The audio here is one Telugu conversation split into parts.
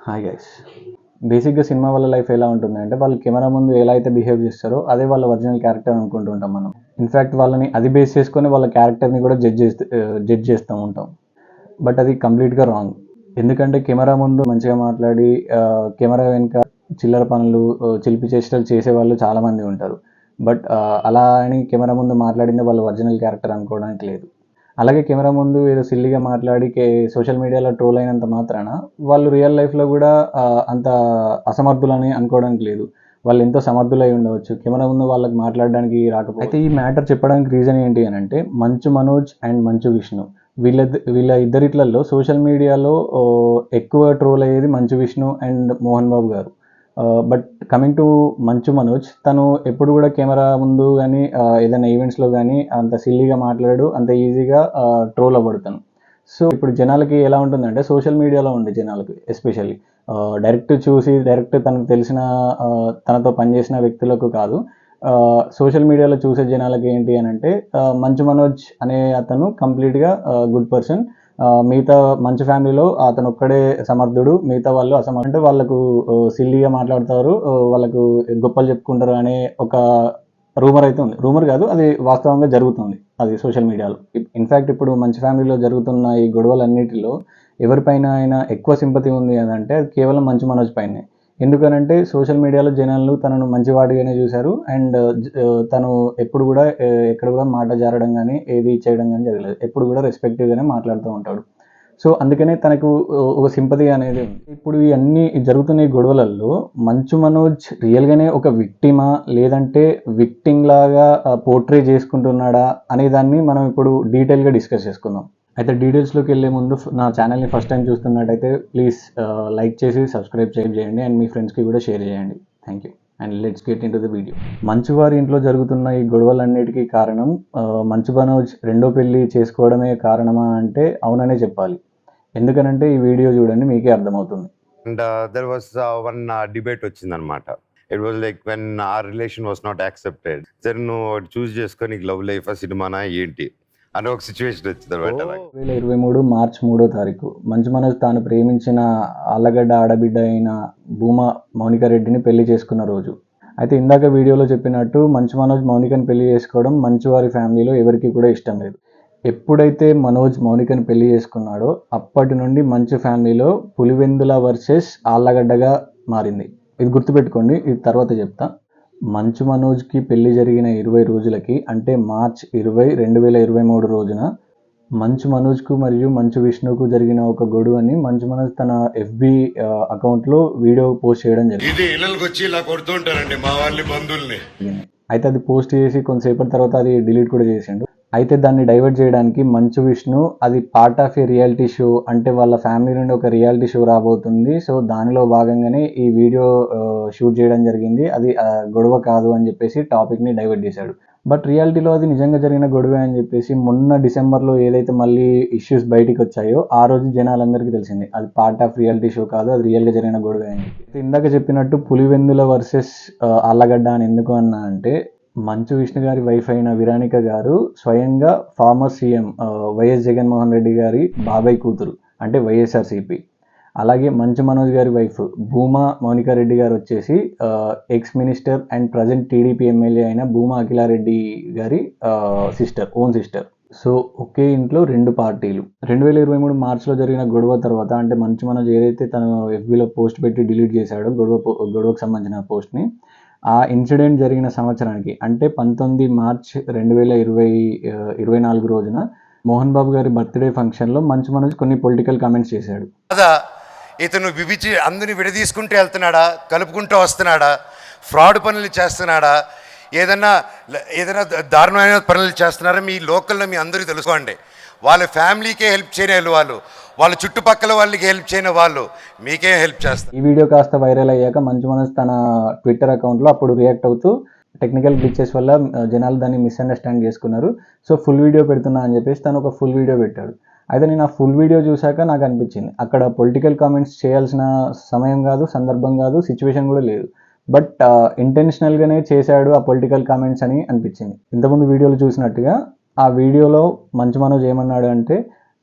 Hi guys. బేసిక్‌గా సినిమా వాళ్ళ లైఫ్ ఎలా ఉంటుందంటే, వాళ్ళు కెమెరా ముందు ఎలా అయితే బిహేవ్ చేస్తారో, అదే వాళ్ళ ఒరిజినల్ క్యారెక్టర్ అనుకుంటుంటాం మనం. ఇన్‌ఫాక్ట్ వాళ్ళని అది బేస్ చేసుకొని వాళ్ళ క్యారెక్టర్‌ని కూడా జడ్జ్ చేస్తూ ఉంటాం. బట్ అది కంప్లీట్‌గా రాంగ్. ఎందుకంటే కెమెరా ముందు మంచిగా మాట్లాడి కెమెరా వెనుక చిల్లర పనులు, చిలిపి చేష్టలు చేసేవాళ్ళు చాలామంది ఉంటారు. బట్ అలా అని కెమెరా ముందు మాట్లాడిందే వాళ్ళ ఒరిజినల్ క్యారెక్టర్ అనుకోవడానికి లేదు. అలాగే కెమెరా ముందు ఏదో సిల్లీగా మాట్లాడి సోషల్ మీడియాలో ట్రోల్ అయినంత మాత్రాన వాళ్ళు రియల్ లైఫ్లో కూడా అంత అసమర్థులని అనుకోవడానికి లేదు. వాళ్ళు ఎంతో సమర్థులై ఉండవచ్చు. కెమెరా ముందు వాళ్ళకి మాట్లాడడానికి రాకపోతే. అయితే ఈ మ్యాటర్ చెప్పడానికి రీజన్ ఏంటి అని అంటే, మంచు మనోజ్ అండ్ మంచు విష్ణు వీళ్ళ ఇద్దరిట్లలో సోషల్ మీడియాలో ఎక్కువ ట్రోల్ అయ్యేది మంచు విష్ణు అండ్ మోహన్ బాబు గారు. But coming to Manchu Manoj, తను ఎప్పుడు కూడా కెమెరా ముందు కానీ ఏదైనా ఈవెంట్స్లో కానీ అంత సిల్లీగా మాట్లాడు, అంత ఈజీగా ట్రోల్ అవ్వడుతాను. సో ఇప్పుడు జనాలకి ఎలా ఉంటుందంటే, సోషల్ మీడియాలో ఉండే జనాలకి ఎస్పెషల్లీ డైరెక్ట్ చూసి డైరెక్ట్ తనకు తెలిసిన తనతో పనిచేసిన వ్యక్తులకు కాదు, సోషల్ మీడియాలో చూసే జనాలకి ఏంటి అని అంటే, మంచు మనోజ్ అనే అతను కంప్లీట్గా గుడ్ పర్సన్, మిగతా మంచు ఫ్యామిలీలో అతను ఒక్కడే సమర్థుడు, మిగతా వాళ్ళు అసమర్థుడు. అంటే వాళ్ళకు సిల్లీగా మాట్లాడతారు, వాళ్ళకు గొప్పలు చెప్పుకుంటారు అనే ఒక రూమర్ అయితే ఉంది. రూమర్ కాదు, అది వాస్తవంగా జరుగుతుంది అది సోషల్ మీడియాలో. ఇన్ఫ్యాక్ట్ ఇప్పుడు మంచు ఫ్యామిలీలో జరుగుతున్న ఈ గొడవలన్నిటిలో ఎవరిపైన అయినా ఎక్కువ సింపతి ఉంది అని అంటే అది కేవలం మంచు మనోజ్ పైనే. ఎందుకనంటే సోషల్ మీడియాలో జనాలు తనను మంచివాడిగానే చూశారు. అండ్ తను ఎప్పుడు కూడా ఎక్కడ కూడా మాట జారడం కానీ ఏది చేయడం కానీ జరగలేదు. ఎప్పుడు కూడా రెస్పెక్టివ్గానే మాట్లాడుతూ ఉంటాడు. సో అందుకనే తనకు ఒక సింపతి అనేది ఉంది. ఇప్పుడు ఈ అన్ని జరుగుతున్న ఈ గొడవలలో మంచు మనోజ్ రియల్గానే ఒక విక్టిమా, లేదంటే విక్టింగ్ లాగా పోర్ట్రే చేసుకుంటున్నాడా అనే దాన్ని మనం ఇప్పుడు డీటెయిల్గా డిస్కస్ చేసుకుందాం. అయితే డీటెయిల్స్లోకి వెళ్ళే ముందు నా ఛానల్ని ఫస్ట్ టైం చూస్తున్నట్టయితే ప్లీజ్ లైక్ చేసి సబ్స్క్రైబ్ చేయండి అండ్ మీ ఫ్రెండ్స్కి కూడా షేర్ చేయండి. Thank you. And let's get in to the video. మంచు వారి ఇంట్లో జరుగుతున్న ఈ గొడవలన్నిటికీ కారణం మంచు మనోజ్ రెండో పెళ్లి చేసుకోవడమే కారణమా అంటే అవుననే చెప్పాలి. ఎందుకనంటే ఈ వీడియో చూడండి, మీకే అర్థమవుతుంది. And there was one debate వచ్చిందనమాట. ఇట్ వాజ్ లైక్ వెన్ ఆ రిలేషన్ వాస్ నాట్ యాక్సెప్టెడ్. సరే నువ్వు చూస్ చేసుకొని లవ్ లైఫ్ సినిమానా ఏంటి అని ఒక సిచ్యువేషన్ వచ్చింది అనమాట. 2023 మార్చ్ 3వ తారీఖు మంచు మనోజ్ తాను ప్రేమించిన ఆళ్ళగడ్డ ఆడబిడ్డ అయిన భూమా మౌనిక రెడ్డిని పెళ్లి చేసుకున్న రోజు. అయితే ఇందాక వీడియోలో చెప్పినట్టు మంచు మనోజ్ మౌనికని పెళ్లి చేసుకోవడం మంచు వారి ఫ్యామిలీలో ఎవరికి కూడా ఇష్టం లేదు. ఎప్పుడైతే మనోజ్ మౌనికని పెళ్లి చేసుకున్నాడో అప్పటి నుండి మంచు ఫ్యామిలీలో పులివెందుల వర్సెస్ ఆళ్ళగడ్డగా మారింది. ఇది గుర్తుపెట్టుకోండి, ఇది తర్వాత చెప్తా. మంచు మనోజ్కి పెళ్లి జరిగిన 20 రోజులకి అంటే మార్చ్ 20, 2023 రోజున మంచు మనోజ్కు మరియు మంచు విష్ణుకు జరిగిన ఒక గొడవని మంచు మనోజ్ తన FB అకౌంట్లో వీడియో పోస్ట్ చేయడం జరిగింది. అయితే అది పోస్ట్ చేసి కొంతసేపటి తర్వాత అది డిలీట్ కూడా చేసిండు. అయితే దాన్ని డైవర్ట్ చేయడానికి మంచు విష్ణు అది part of a reality show, అంటే వాళ్ళ ఫ్యామిలీ నుండి ఒక రియాలిటీ షో రాబోతుంది, సో దానిలో భాగంగానే ఈ వీడియో షూట్ చేయడం జరిగింది, అది గొడవ కాదు అని చెప్పేసి టాపిక్ని డైవర్ట్ చేశాడు. బట్ రియాలిటీలో అది నిజంగా జరిగిన గొడవే అని చెప్పేసి మొన్న డిసెంబర్లో ఏదైతే మళ్ళీ ఇష్యూస్ బయటికి వచ్చాయో ఆ రోజు జనాలందరికీ తెలిసింది అది పార్ట్ ఆఫ్ రియాలిటీ షో కాదు, అది రియల్గా జరిగిన గొడవే అని. ఇందాక చెప్పినట్టు పులివెందుల వర్సెస్ ఆళ్ళగడ్డ అని ఎందుకు అన్నా అంటే, మంచు విష్ణు గారి వైఫ్ అయిన విరానిక గారు స్వయంగా former CM YS Jaganmohan Reddy గారి బాబాయ్ కూతురు, అంటే వైఎస్ఆర్సీపీ. అలాగే మంచు మనోజ్ గారి వైఫ్ భూమా మౌనిక రెడ్డి గారు వచ్చేసి ex minister and present TDP MLA అయిన భూమా అఖిలారెడ్డి గారి ఓన్ సిస్టర్. సో ఒకే ఇంట్లో రెండు పార్టీలు. 2023 మార్చిలో జరిగిన గొడవ తర్వాత, అంటే మంచు మనోజ్ ఏదైతే తను FBలో పోస్ట్ పెట్టి డిలీట్ చేశాడో గొడవకు సంబంధించిన పోస్ట్ని, ఆ ఇన్సిడెంట్ జరిగిన సంవత్సరానికి అంటే 19 మార్చ్ 2024 రోజున మోహన్ బాబు గారి బర్త్డే ఫంక్షన్లో మంచు మనోజ్ కొన్ని పొలిటికల్ కామెంట్స్ చేశాడు. ఇతను అందరిని విడదీసుకుంటూ వెళ్తున్నాడా, కలుపుకుంటూ వస్తున్నాడా, ఫ్రాడ్ పనులు చేస్తున్నాడా, ఏదైనా దారుణమైన పనులు చేస్తున్నారా, మీ లోకల్లో మీ అందరూ తెలుసుకోండి. వాళ్ళ ఫ్యామిలీకే హెల్ప్ చేయని వాళ్ళ చుట్టుపక్కల వాళ్ళకి హెల్ప్ చేయని వాళ్ళు మీకే హెల్ప్ చేస్తారు. ఈ వీడియో కాస్త వైరల్ అయ్యాక మంచు మనోజ్ తన ట్విట్టర్ అకౌంట్లో అప్పుడు రియాక్ట్ అవుతూ టెక్నికల్ గ్లిచెస్ వల్ల జనాలు దాన్ని మిస్అండర్స్టాండ్ చేసుకున్నారు, సో ఫుల్ వీడియో పెడుతున్నా అని చెప్పేసి తను ఒక ఫుల్ వీడియో పెట్టాడు. అయితే నేను ఆ ఫుల్ వీడియో చూశాక నాకు అనిపించింది అక్కడ పొలిటికల్ కామెంట్స్ చేయాల్సిన సమయం కాదు, సందర్భం కాదు, సిచ్యువేషన్ కూడా లేదు. బట్ ఇంటెన్షనల్గానే చేశాడు ఆ పొలిటికల్ కామెంట్స్ అని అనిపించింది. ఇంతకుముందు వీడియోలు చూసినట్టుగా ఆ వీడియోలో మంచు మనోజ్ ఏమన్నాడు అంటే,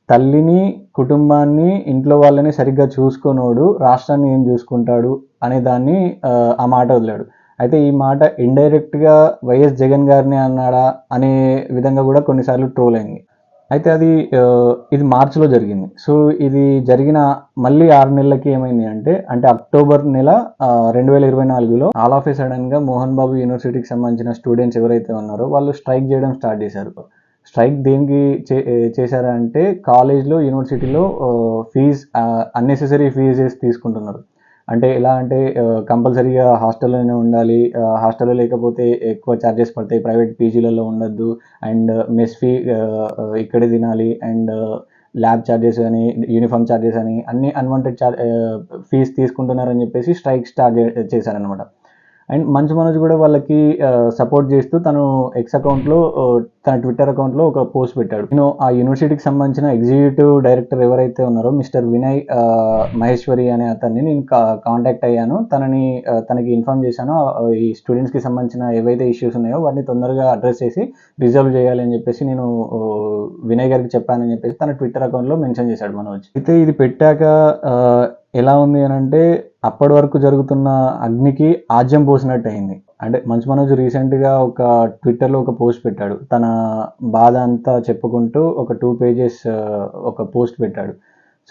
తల్లిని, కుటుంబాన్ని, ఇంట్లో వాళ్ళని సరిగ్గా చూసుకోనోడు రాష్ట్రాన్ని ఏం చూసుకుంటాడు అనే దాన్ని ఆ మాట వదిలాడు. అయితే ఈ మాట ఇండైరెక్ట్గా వైఎస్ జగన్ గారిని అన్నాడా అనే విధంగా కూడా కొన్నిసార్లు ట్రోల్ అయింది. అయితే అది ఇది మార్చిలో జరిగింది. సో ఇది జరిగిన మళ్ళీ 6 నెలలకి ఏమైంది అంటే అక్టోబర్ నెల 2024లో ఆల్ ఆఫ్ ఏ సడన్గా మోహన్ బాబు యూనివర్సిటీకి సంబంధించిన స్టూడెంట్స్ ఎవరైతే ఉన్నారో వాళ్ళు స్ట్రైక్ చేయడం స్టార్ట్ చేశారు. స్ట్రైక్ దేనికి చేశారా అంటే కాలేజ్లో, యూనివర్సిటీలో అన్నెసెసరీ ఫీజెస్ తీసుకుంటున్నారు. అంటే ఎలా అంటే కంపల్సరీగా హాస్టల్లోనే ఉండాలి, హాస్టల్లో లేకపోతే ఎక్కువ ఛార్జెస్ పడతాయి, ప్రైవేట్ పీజీలలో ఉండొద్దు, అండ్ మెస్ ఫీ ఇక్కడే తినాలి, అండ్ ల్యాబ్ ఛార్జెస్ అని, యూనిఫామ్ ఛార్జెస్ అని అన్ని అన్వాంటెడ్ ఫీజ్ తీసుకుంటున్నారని చెప్పేసి స్ట్రైక్ స్టార్ట్ చేశారనమాట. అండ్ మంచు మనోజ్ కూడా వాళ్ళకి సపోర్ట్ చేస్తూ తను ఎక్స్ అకౌంట్లో, తన ట్విట్టర్ అకౌంట్లో ఒక పోస్ట్ పెట్టాడు. నేను ఆ యూనివర్సిటీకి సంబంధించిన ఎగ్జిక్యూటివ్ డైరెక్టర్ ఎవరైతే ఉన్నారో మిస్టర్ వినయ్ మహేశ్వరి అనే అతన్ని నేను కాంటాక్ట్ అయ్యాను. తనకి ఇన్ఫార్మ్ చేశాను ఈ స్టూడెంట్స్కి సంబంధించిన ఏవైతే ఇష్యూస్ ఉన్నాయో వాటిని తొందరగా అడ్రస్ చేసి రిజాల్వ్ చేయాలి అని చెప్పేసి నేను వినయ్ గారికి చెప్పానని చెప్పేసి తన ట్విట్టర్ అకౌంట్లో మెన్షన్ చేశాడు మనోజ్. అయితే ఇది పెట్టాక ఎలా ఉంది అని అంటే అప్పటి వరకు జరుగుతున్న అగ్నికి ఆజ్యం పోసినట్టు అయింది. అంటే మంచు మనోజ్ రీసెంట్గా ఒక ట్విట్టర్లో ఒక పోస్ట్ పెట్టాడు. తన బాధ అంతా చెప్పుకుంటూ ఒక 2 పేజెస్ ఒక పోస్ట్ పెట్టాడు.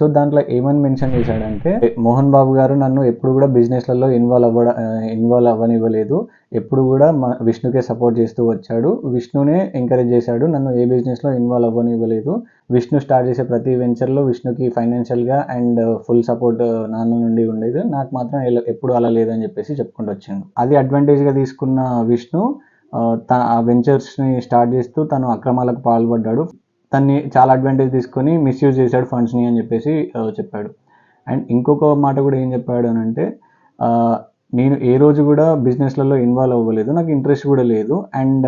సో దాంట్లో ఏమని మెన్షన్ చేశాడంటే, మోహన్ బాబు గారు నన్ను ఎప్పుడు కూడా బిజినెస్లలో ఇన్వాల్వ్ అవ్వనివ్వలేదు, ఎప్పుడు కూడా విష్ణుకే సపోర్ట్ చేస్తూ వచ్చాడు, విష్ణునే ఎంకరేజ్ చేశాడు, నన్ను ఏ బిజినెస్లో ఇన్వాల్వ్ అవ్వనివ్వలేదు, విష్ణు స్టార్ట్ చేసే ప్రతి వెంచర్లో విష్ణుకి ఫైనాన్షియల్గా అండ్ ఫుల్ సపోర్ట్ నాన్న నుండి ఉండేది, నాకు మాత్రం ఎప్పుడు అలా లేదని చెప్పేసి చెప్పుకుంటూ వచ్చిండు. అది అడ్వాంటేజ్గా తీసుకున్న విష్ణు ఆ వెంచర్స్ని స్టార్ట్ చేస్తూ తను అక్రమాలకు పాల్పడ్డాడు, తన్ని చాలా అడ్వాంటేజ్ తీసుకొని మిస్యూజ్ చేశాడు ఫండ్స్ని అని చెప్పేసి చెప్పాడు. అండ్ ఇంకొక మాట కూడా ఏం చెప్పాడు అని అంటే, నేను ఏ రోజు కూడా బిజినెస్లలో ఇన్వాల్వ్ అవ్వలేదు, నాకు ఇంట్రెస్ట్ కూడా లేదు, అండ్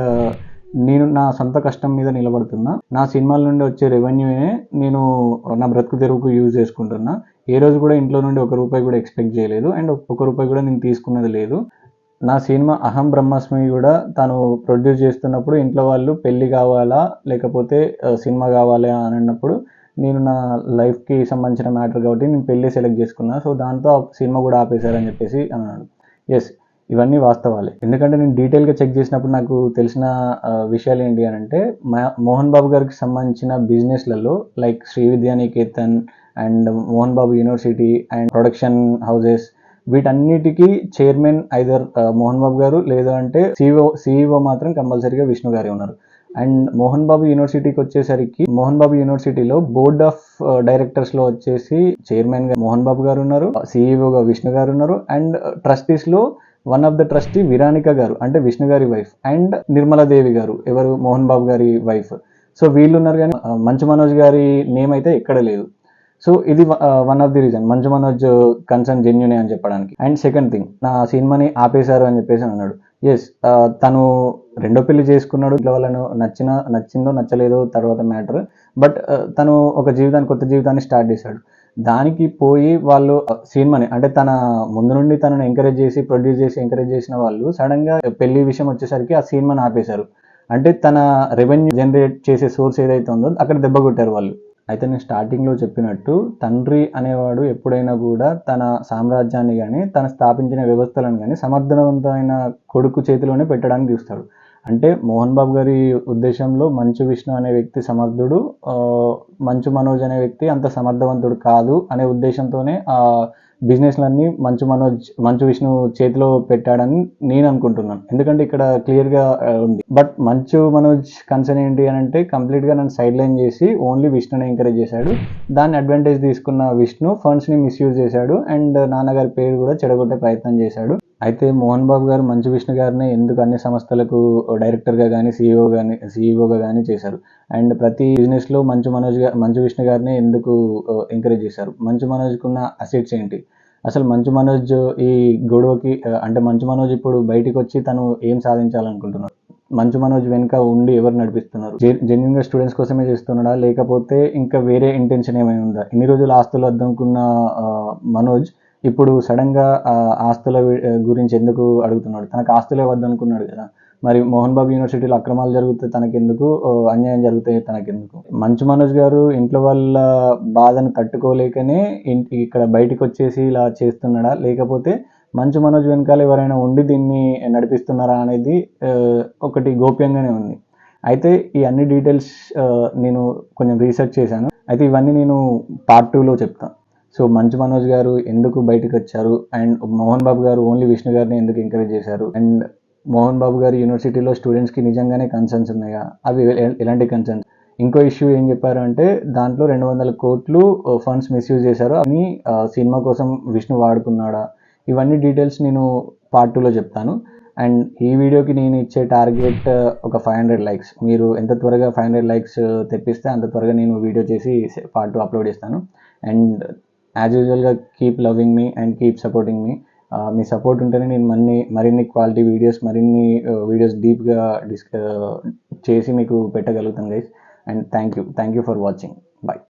నేను నా సొంత కష్టం మీద నిలబడుతున్నా, నా సినిమాల నుండి వచ్చే రెవెన్యూనే నేను నా బ్రతుకు తెరువుకు యూజ్ చేసుకుంటున్నా, ఏ రోజు కూడా ఇంట్లో నుండి 1 రూపాయి కూడా ఎక్స్పెక్ట్ చేయలేదు, అండ్ 1 రూపాయి కూడా నేను తీసుకున్నది లేదు. నా సినిమా అహం బ్రహ్మాస్మి కూడా తను ప్రొడ్యూస్ చేస్తున్నప్పుడు ఇంట్లో వాళ్ళు పెళ్ళి కావాలా లేకపోతే సినిమా కావాలా అని అన్నప్పుడు నేను నా లైఫ్కి సంబంధించిన మ్యాటర్ కాబట్టి నేను పెళ్ళి సెలెక్ట్ చేసుకున్నా, సో దాంతో సినిమా కూడా ఆపేశారని చెప్పేసి అన్నాడు. ఎస్, ఇవన్నీ వాస్తవాలే. ఎందుకంటే నేను డీటెయిల్గా చెక్ చేసినప్పుడు నాకు తెలిసిన విషయాలు ఏంటి అని అంటే, మోహన్ బాబు గారికి సంబంధించిన బిజినెస్లలో like Sri Vidyanikethan and Mohan Babu university and production houses, వీటన్నిటికీ చైర్మన్ ఐదర్ మోహన్ బాబు గారు, లేదా అంటే సిఇఓ మాత్రం కంపల్సరీగా విష్ణు గారే ఉన్నారు. అండ్ మోహన్ బాబు యూనివర్సిటీకి వచ్చేసరికి మోహన్ బాబు యూనివర్సిటీలో బోర్డ్ ఆఫ్ డైరెక్టర్స్లో వచ్చేసి చైర్మన్గా మోహన్ బాబు గారు ఉన్నారు, సిఇఓగా విష్ణు గారు ఉన్నారు, అండ్ ట్రస్టీస్లో one of the trustee Viranica గారు అంటే విష్ణు గారి వైఫ్, అండ్ నిర్మలాదేవి గారు ఎవరు మోహన్ బాబు గారి వైఫ్. సో వీళ్ళు ఉన్నారు, కానీ మంచు మనోజ్ గారి నేమ్ అయితే ఎక్కడ లేదు. సో ఇది one of the reason Manchu Manoj concern జెన్యునే అని చెప్పడానికి. అండ్ సెకండ్ థింగ్, నా సినిమాని ఆపేశారు అని చెప్పేసి అన్నాడు. ఎస్, తను రెండో పెళ్లి చేసుకున్నాడు, ఇంట్లో వాళ్ళను నచ్చిందో నచ్చలేదో తర్వాత మ్యాటర్, బట్ తను ఒక కొత్త జీవితాన్ని స్టార్ట్ చేశాడు. దానికి పోయి వాళ్ళు సినిమాని అంటే తన ముందు నుండి తనను ప్రొడ్యూస్ చేసి ఎంకరేజ్ చేసిన వాళ్ళు సడన్గా పెళ్లి విషయం వచ్చేసరికి ఆ సినిమాని ఆపేశారు. అంటే తన రెవెన్యూ జనరేట్ చేసే సోర్స్ ఏదైతే ఉందో అక్కడ దెబ్బ కొట్టారు వాళ్ళు. అయితే నేను స్టార్టింగ్లో చెప్పినట్టు తండ్రి అనేవాడు ఎప్పుడైనా కూడా తన సామ్రాజ్యాన్ని కానీ తను స్థాపించిన వ్యవస్థలను కానీ సమర్థవంతమైన కొడుకు చేతిలోనే పెట్టడానికి చూస్తాడు. అంటే మోహన్ బాబు గారి ఉద్దేశంలో మంచు విష్ణు అనే వ్యక్తి సమర్థుడు, మంచు మనోజ్ అనే వ్యక్తి అంత సమర్థవంతుడు కాదు అనే ఉద్దేశంతోనే ఆ బిజినెస్లన్నీ మంచు విష్ణు చేతిలో పెట్టాడని నేను అనుకుంటున్నాను. ఎందుకంటే ఇక్కడ క్లియర్గా ఉంది. బట్ మంచు మనోజ్ కన్సర్న్ ఏంటి అని అంటే కంప్లీట్గా నన్ను సైడ్ లైన్ చేసి ఓన్లీ విష్ణుని ఎంకరేజ్ చేశాడు. దాన్ని అడ్వాంటేజ్ తీసుకున్న విష్ణు ఫండ్స్ని మిస్యూజ్ చేశాడు అండ్ నాన్నగారి పేరు కూడా చెడగొట్టే ప్రయత్నం చేశాడు. అయితే మోహన్ బాబు గారు మంచు విష్ణు గారిని ఎందుకు అన్ని సంస్థలకు డైరెక్టర్గా కానీ సిఇఓగా కానీ చేశారు, అండ్ ప్రతి బిజినెస్లో మంచు విష్ణు గారిని ఎందుకు ఎంకరేజ్ చేశారు, మంచు మనోజ్కున్న అసెట్స్ ఏంటి, అసలు మంచు మనోజ్ ఈ గొడవకి అంటే మంచు మనోజ్ ఇప్పుడు బయటికి వచ్చి తను ఏం సాధించాలనుకుంటున్నాడు, మంచు మనోజ్ వెనుక ఉండి ఎవరు నడిపిస్తున్నారు, జెన్యున్గా స్టూడెంట్స్ కోసమే చేస్తున్నాడా లేకపోతే ఇంకా వేరే ఇంటెన్షన్ ఏమైనా ఉందా? ఇన్ని రోజులు ఆస్తులు అద్దనుకున్న మనోజ్ ఇప్పుడు సడన్గా ఆస్తుల గురించి ఎందుకు అడుగుతున్నాడు? తనకు ఆస్తులే వద్దనుకున్నాడు కదా. మరి మోహన్ బాబు యూనివర్సిటీలో అక్రమాలు జరిగితే తనకెందుకు, అన్యాయం జరిగితే తనకెందుకు? మంచు మనోజ్ గారు ఇంట్లో వాళ్ళ బాధను తట్టుకోలేకనే ఇక్కడ బయటికి వచ్చేసి ఇలా చేస్తున్నాడా, లేకపోతే మంచు మనోజ్ వెనకాల ఎవరైనా ఉండి దీన్ని నడిపిస్తున్నారా అనేది ఒకటి గోప్యంగానే ఉంది. అయితే ఈ అన్ని డీటెయిల్స్ నేను కొంచెం రీసెర్చ్ చేశాను. అయితే ఇవన్నీ నేను పార్ట్ 2లో చెప్తాను. సో మంచు మనోజ్ గారు ఎందుకు బయటకు వచ్చారు, అండ్ మోహన్ బాబు గారు ఓన్లీ విష్ణు గారిని ఎందుకు ఎంకరేజ్ చేశారు, అండ్ మోహన్ బాబు గారి యూనివర్సిటీలో స్టూడెంట్స్కి నిజంగానే కన్సర్న్స్ ఉన్నాయా, అవి ఎలాంటి కన్సర్న్స్. ఇంకో ఇష్యూ ఏం చెప్పారు అంటే దాంట్లో 200 కోట్లు ఫండ్స్ మిస్యూజ్ చేశారు అని సినిమా కోసం విష్ణు వాడుకున్నాడా, ఇవన్నీ డీటెయిల్స్ నేను పార్ట్ 2లో చెప్తాను. అండ్ ఈ వీడియోకి నేను ఇచ్చే టార్గెట్ ఒక 500 లైక్స్. మీరు ఎంత త్వరగా 500 లైక్స్ తెప్పిస్తే అంత త్వరగా నేను వీడియో చేసి పార్ట్ 2 అప్లోడ్ చేస్తాను. అండ్ యాజ్ యూజువల్గా keep loving me and keep supporting me. Me support ఉంటేనే నేను మరిన్ని క్వాలిటీ వీడియోస్, మరిన్ని వీడియోస్ డీప్గా చేసి మీకు పెట్టగలుగుతాను guys. And thank you for watching. Bye.